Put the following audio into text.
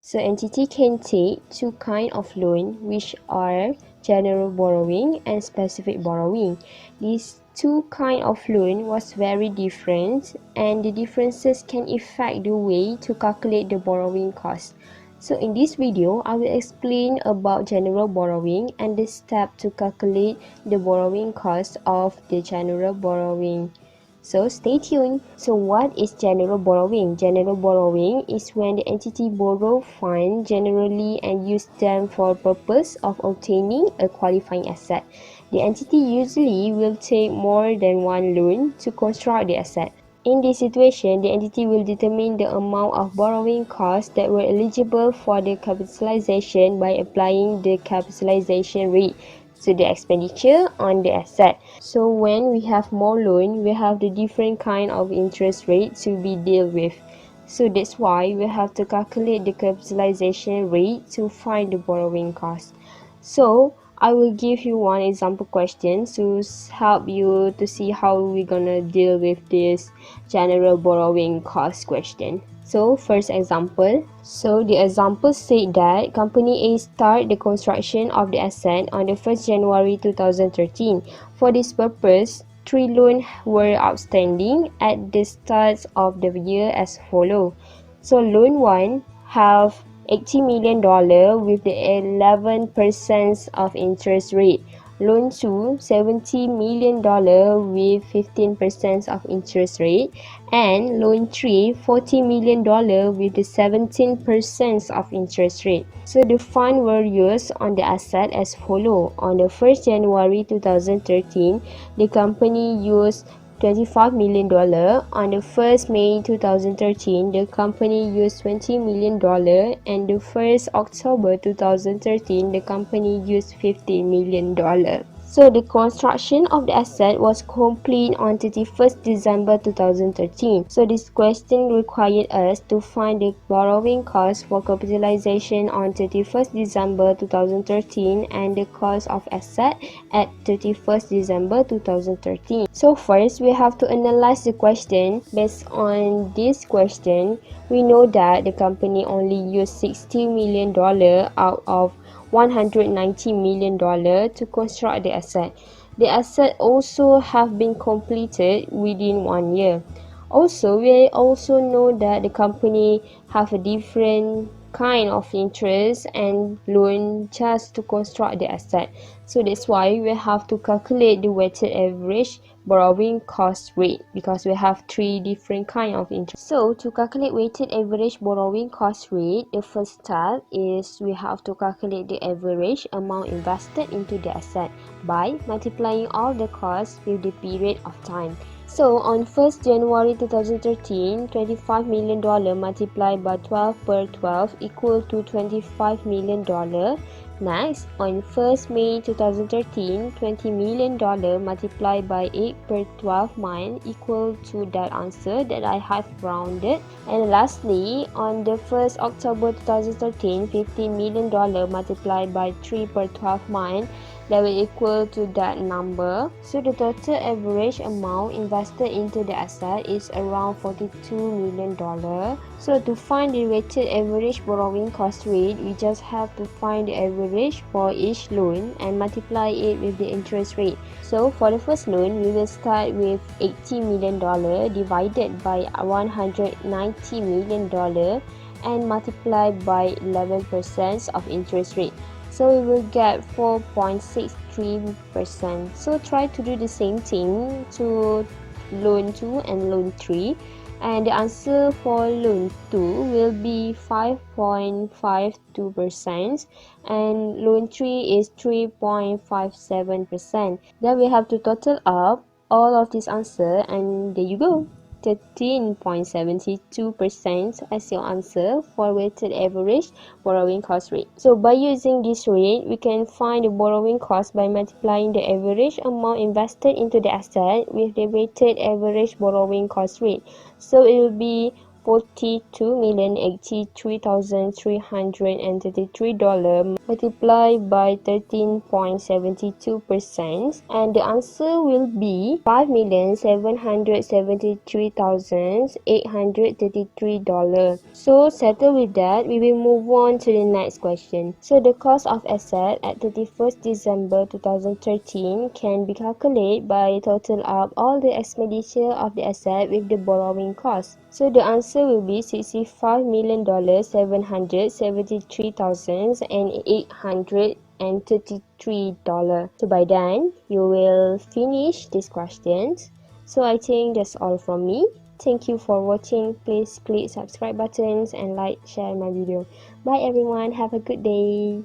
So entity can take two kinds of loan, which are general borrowing and specific borrowing. These two kinds of loan was very different, and the differences can affect the way to calculate the borrowing cost. So in this video, I will explain about general borrowing and the step to calculate the borrowing cost of the general borrowing. So stay tuned. So what is general borrowing? General borrowing is when the entity borrow funds generally and use them for purpose of obtaining a qualifying asset. The entity usually will take more than one loan to construct the asset. In this situation, the entity will determine the amount of borrowing costs that were eligible for the capitalization by applying the capitalization rate to the expenditure on the asset. So when we have more loan, we have the different kind of interest rate to be dealt with. So that's why we have to calculate the capitalization rate to find the borrowing cost. So I will give you one example question to help you to see how we're gonna deal with this general borrowing cost question. So first example. So the example said that company A start the construction of the asset on the 1st January 2013. For this purpose, 3 loans were outstanding at the start of the year as follow. So loan 1 have $80 million with the 11% of interest rate. Loan 2, $70 million with 15% of interest rate. And loan 3, $40 million with the 17% of interest rate. So the funds were used on the asset as follow. On the 1st January 2013, the company used $25 million. On the 1st May 2013, the company used $20 million, and the 1st October 2013, the company used $15 million. So the construction of the asset was complete on 31st December 2013. So this question required us to find the borrowing cost for capitalization on 31st December 2013 and the cost of asset at 31st December 2013. So first, we have to analyze the question. Based on this question, we know that the company only used $60 million out of $190 million to construct the asset. The asset also have been completed within 1 year. Also, we also know that the company have a different kind of interest and loan just to construct the asset. So that's why we have to calculate the weighted average borrowing cost rate because we have 3 different kind of interest. So to calculate weighted average borrowing cost rate, the first step is we have to calculate the average amount invested into the asset by multiplying all the costs with the period of time. So on 1st January 2013, $25 million multiplied by 12 per 12 equal to $25 million. Next, on 1st May 2013, $20 million multiplied by 8 per 12 month equal to that answer that I have rounded. And lastly, on the 1st October 2013, $15 million multiplied by 3 per 12 month that will equal to that number. So the total average amount invested into the asset is around $42 million. So to find the weighted average borrowing cost rate, we just have to find the average for each loan and multiply it with the interest rate. So for the first loan, we will start with $80 million divided by $190 million and multiplied by 11% of interest rate. So we will get 4.63%. So try to do the same thing to loan 2 and loan 3. And the answer for loan 2 will be 5.52% and loan 3 is 3.57%. Then we have to total up all of this answer and there you go. 13.72% as your answer for weighted average borrowing cost rate. So by using this rate, we can find the borrowing cost by multiplying the average amount invested into the asset with the weighted average borrowing cost rate. So it will be $42,083,333 multiply by 13.72%, and the answer will be $5,773,833. So settle with that, we will move on to the next question. So the cost of asset at 31st December 2013 can be calculated by total up all the expenditure of the asset with the borrowing cost. So the answer will be $65,773,833. So by then, you will finish these questions. So I think that's all from me. Thank you for watching. Please click subscribe buttons and like, share my video. Bye everyone. Have a good day.